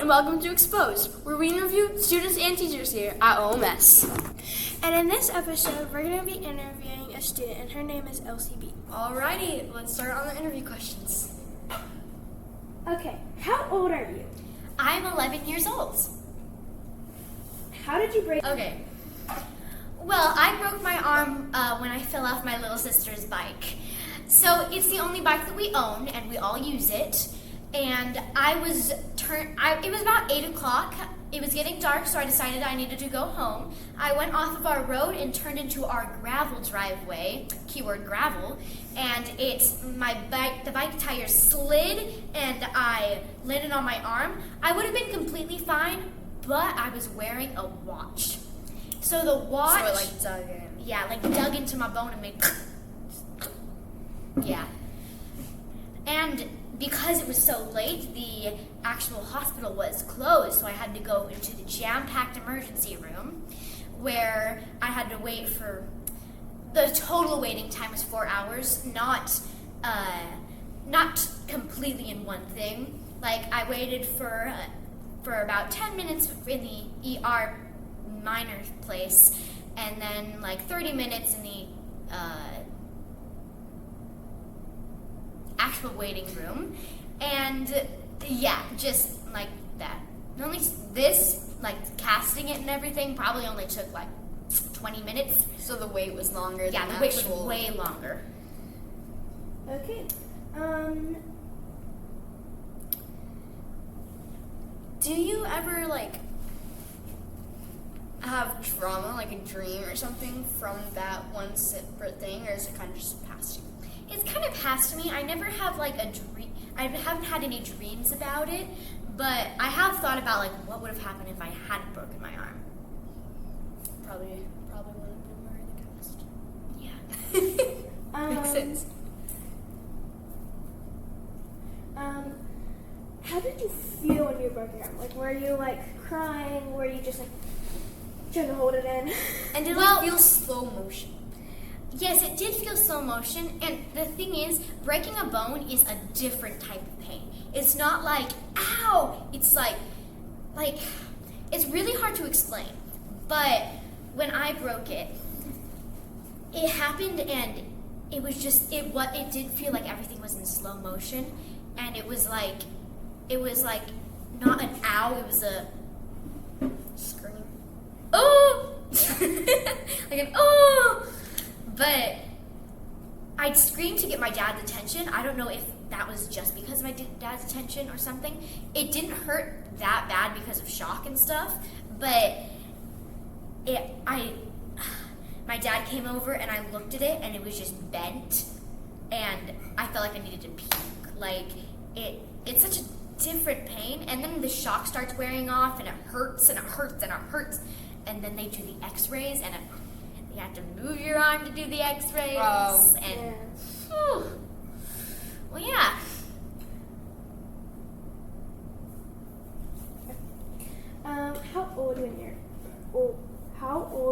and welcome to Exposed, where we interview students and teachers here at OMS. And in this episode, we're going to be interviewing a student, and her name is Elsie B. Alrighty, let's start on the interview questions. Okay, how old are you? I'm 11 years old. How did you break? Okay. Well, I broke my arm when I fell off my little sister's bike. So it's the only bike that we own, and we all use it. And it was about 8 o'clock. It was getting dark, so I decided I needed to go home. I went off of our road and turned into our gravel driveway, keyword gravel, and the bike tire slid and I landed on my arm. I would have been completely fine, but I was wearing a watch. So the watch... So it dug in. Yeah, dug into my bone and made... Yeah. And because it was so late, the actual hospital was closed, so I had to go into the jam-packed emergency room where I had to wait for... The total waiting time was 4 hours, not completely in one thing. I waited for about 10 minutes in the ER minor place, and then 30 minutes in the actual waiting room, and yeah, just like that. Only this, casting it and everything, probably only took 20 minutes. So the wait was longer. Yeah, than the wait was way longer. Okay. Do you ever have trauma, a dream or something from that one separate thing, or is it kind of just past you? It's kind of past me. I never have a dream. I haven't had any dreams about it, but I have thought about what would have happened if I hadn't broken my arm. Probably would have been wearing the cast. Yeah. Makes sense. How did you feel when you broke your arm? Were you crying? Were you just trying to hold it in? And did it feel slow motion? Yes, it did feel slow motion, and the thing is, breaking a bone is a different type of pain. It's not ow! It's it's really hard to explain. But when I broke it, it happened, and it was just, it did feel like everything was in slow motion, and it was not an ow, it was a Scream. oh! An oh! But I'd scream to get my dad's attention. I don't know if that was just because of my dad's attention or something. It didn't hurt that bad because of shock and stuff, but my dad came over and I looked at it and it was just bent, and I felt like I needed to puke. It's such a different pain, and then the shock starts wearing off, and it hurts and it hurts and it hurts, and then they do the x-rays, and you have to move your arm to do the x-rays. Oh. And Yeah. whew. Well, yeah. How old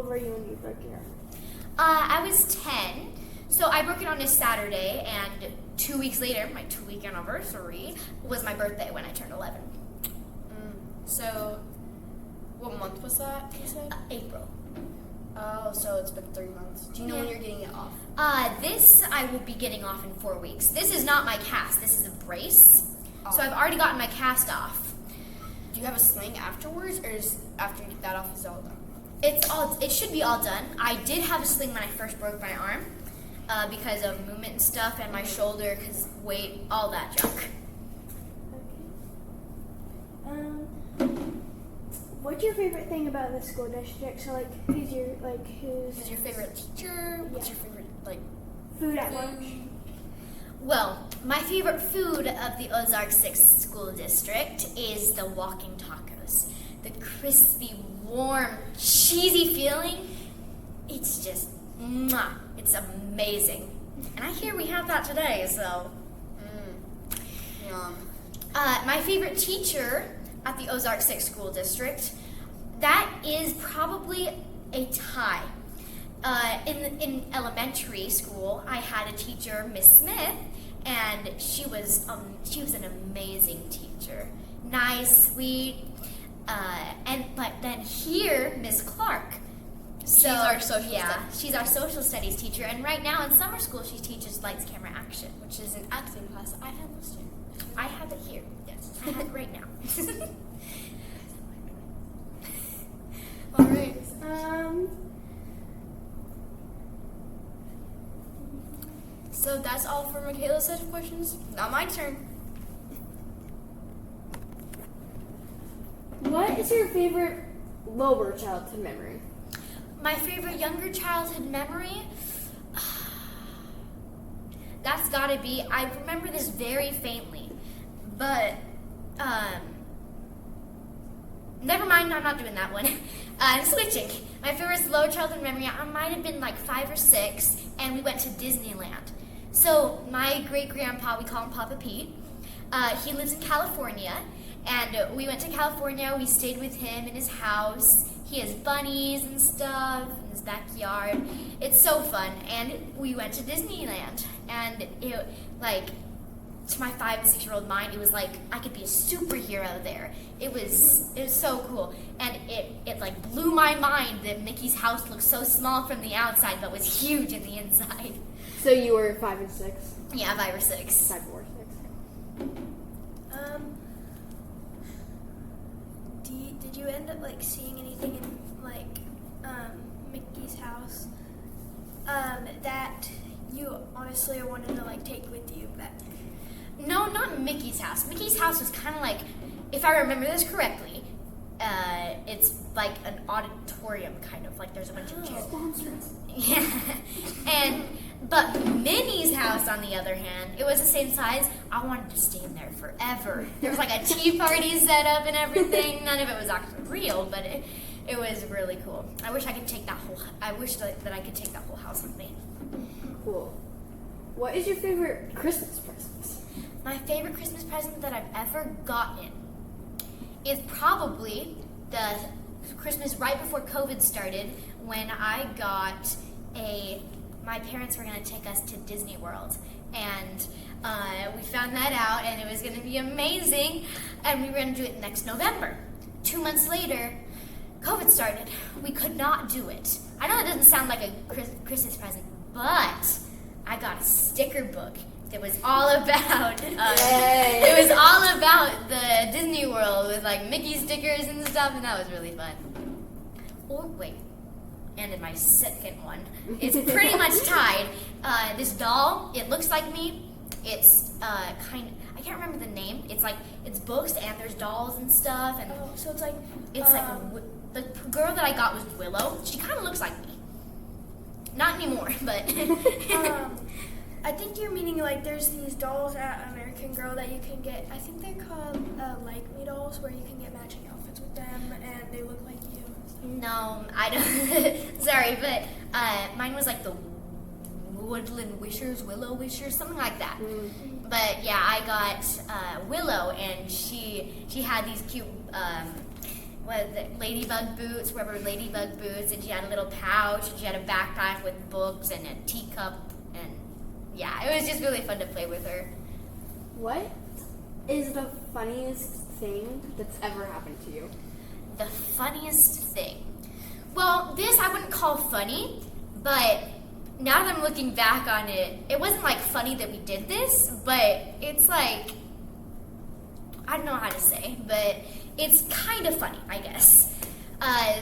were you when you broke your arm? I was 10, so I broke it on a Saturday, and 2 weeks later, my 2-week anniversary, was my birthday when I turned 11. So, what month was that, you said? April. Oh, so it's been 3 months. Do you know when you're getting it off? This I will be getting off in 4 weeks. This is not my cast. This is a brace. Oh. So I've already gotten my cast off. Do you have a sling afterwards, or is after you get that off, is it all done? It should be all done. I did have a sling when I first broke my arm because of movement and stuff, and my shoulder, because weight, all that junk. Okay. What's your favorite thing about the school district? So who's Who's your favorite teacher? What's your favorite, food at lunch? Well, my favorite food of the Ozark 6 School District is the walking tacos. The crispy, warm, cheesy feeling, it's just, mwah, it's amazing. And I hear we have that today, so. Yum. My favorite teacher at the Ozark 6 School District, that is probably a tie. In elementary school, I had a teacher, Miss Smith, and she was an amazing teacher. nice, sweet. But then here, Miss Clark. So, She's our social studies. She's our social studies teacher, and right now in summer school she teaches lights, camera, action, which is an acting class I had last year. I have it here. Yes. I have it right now. All right. So that's all for Mckayla's set of questions. Now my turn. What is your favorite lower childhood memory? My favorite younger childhood memory? That's gotta be, I remember this very faintly, but, never mind, I'm not doing that one. I'm switching. My favorite lower childhood memory, I might have been like 5 or 6, and we went to Disneyland. So, my great-grandpa, we call him Papa Pete, he lives in California, and we went to California, we stayed with him in his house. He has bunnies and stuff in his backyard. It's so fun. And we went to Disneyland. And it, like, to my 5 and 6-year-old mind, it was like I could be a superhero there. It was so cool. And it like blew my mind that Mickey's house looked so small from the outside but was huge in the inside. So you were 5 and 6? Yeah, 5 or 6. 5 or 6. Did you end up like seeing anything in like Mickey's house that you honestly wanted to like take with you back? No, not Mickey's house. Mickey's house was kind of like, if I remember this correctly, it's like an auditorium kind of, like there's a bunch of chairs. Yeah. But Minnie's house, on the other hand, it was the same size. I wanted to stay in there forever. There was like a tea party set up and everything. None of it was actually real, but it was really cool. I wish I could take that whole. I wish that I could take that whole house with me. Cool. What is your favorite Christmas present? My favorite Christmas present that I've ever gotten is probably the Christmas right before COVID started, when I got my parents were going to take us to Disney World, and we found that out, and it was going to be amazing, and we were going to do it next November. 2 months later, COVID started. We could not do it. I know that doesn't sound like a Christmas present, but I got a sticker book that was all about it was all about the Disney World with like Mickey stickers and stuff, and that was really fun. Oh wait, and in my second one, it's pretty much tied. This doll, it looks like me. It's I can't remember the name. It's like, it's books and there's dolls and stuff, and So it's like the girl that I got was Willow. She kind of looks like me. Not anymore, but I think you're meaning like there's these dolls at American Girl that you can get. I think they're called Like Me dolls, where you can get matching outfits with them and they look like you. no, I don't. Sorry, but mine was like the Woodland Wishers, Willow Wishers, something like that. Mm-hmm. But yeah, I got Willow, and she had these cute ladybug boots, rubber ladybug boots, and she had a little pouch, and she had a backpack with books and a teacup, and yeah, it was just really fun to play with her. What is the funniest thing that's ever happened to you? The funniest thing. Well, this I wouldn't call funny, but now that I'm looking back on it, it wasn't like funny that we did this, but it's like, I don't know how to say, but it's kind of funny, I guess.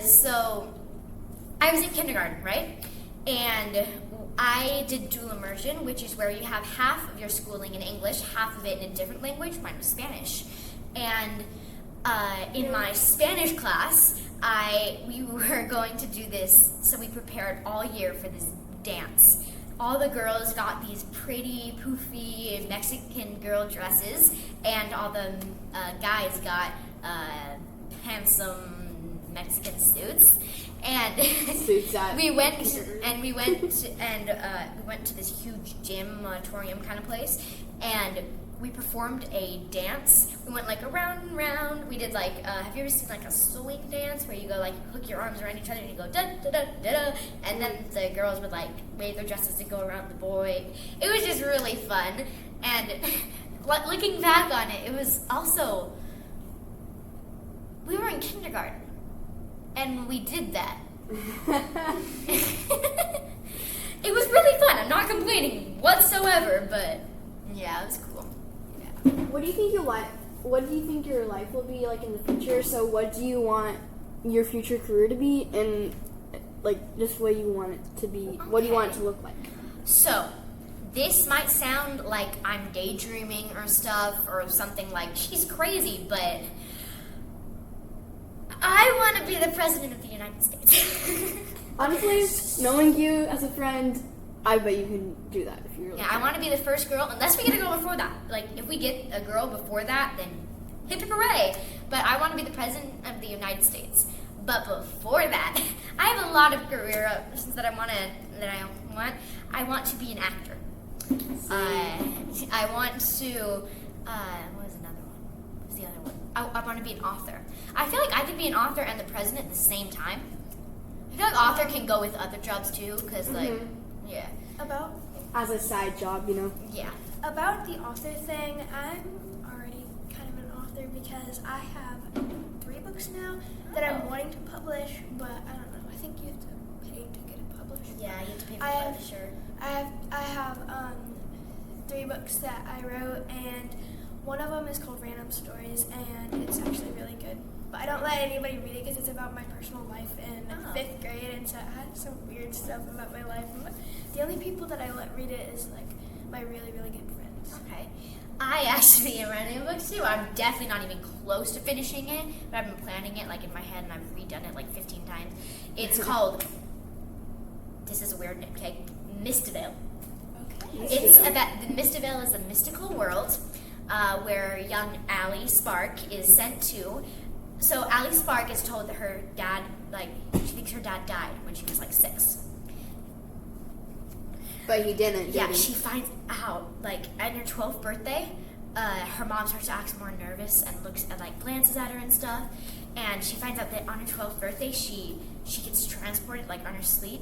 So I was in kindergarten, right? And I did dual immersion, which is where you have half of your schooling in English, half of it in a different language. Mine was Spanish. And in my Spanish class, we were going to do this, so we prepared all year for this dance. All the girls got these pretty, poofy Mexican girl dresses, and all the guys got handsome Mexican suits. And we went to this huge gym, auditorium kind of place, and we performed a dance. We went like around and round. We did like, have you ever seen like a swing dance where you go like hook your arms around each other and you go da da da da da, and then the girls would like wave their dresses to go around the boy. It was just really fun, and looking back on it, it was also We were in kindergarten, and we did that. It was really fun. I'm not complaining whatsoever, but yeah, it was cool. Yeah. What do you think your life will be like in the future? So what do you want your future career to be, and like just what you want it to be? What do you want it to look like? So, this might sound like I'm daydreaming or stuff or something like she's crazy, but I want to be the president of the United States. Honestly, knowing you as a friend, I bet you can do that if you really Yeah, I want to be the first girl, unless we get a girl before that. Like, if we get a girl before that, then hip hooray. But I want to be the president of the United States. But before that, I have a lot of career options that I want. I want to be an actor. I want to. What was another one? What was the other one? I want to be an author. I feel like I could be an author and the president at the same time. I feel like author can go with other jobs too, because yeah. About as a side job, you know. Yeah. About the author thing, I'm already kind of an author because I have 3 books now that I'm wanting to publish, but I don't know. I think you have to pay to get it published. Yeah, you have to pay for the publisher. I have 3 books that I wrote, and one of them is called Random Stories, and it's actually really good. But I don't let anybody read it because it's about my personal life in 5th grade, and so I had some weird stuff about my life. And the only people that I let read it is like my really, really good friends. Okay. I actually am writing a book too. I'm definitely not even close to finishing it, but I've been planning it like in my head, and I've redone it like 15 times. It's called, this is a weird name, okay? Mistvale. Okay. It's about, the Mistvale is a mystical world where young Allie Spark is sent to. So Allie Spark is told that her dad, like, she thinks her dad died when she was like 6. But he didn't. Yeah, she finds out, like, at her 12th birthday, her mom starts to act more nervous and looks at, like, glances at her and stuff. And she finds out that on her 12th birthday, she gets transported, like, on her sleep.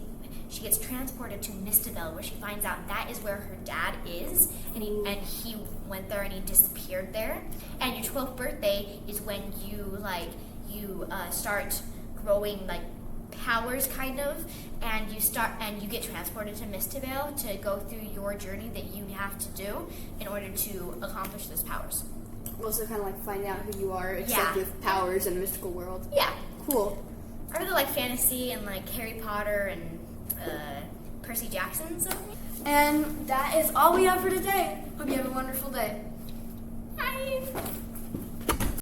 She gets transported to Mistvale, where she finds out that is where her dad is. And he went there and he disappeared there. And your 12th birthday is when you start growing, like, powers kind of, and you get transported to Mistvale to go through your journey that you have to do in order to accomplish those powers. Also kind of like find out who you are, except with powers in a mystical world. Yeah. Cool. I really like fantasy and like Harry Potter and Percy Jackson. So. And that is all we have for today. Hope you have a wonderful day. Bye.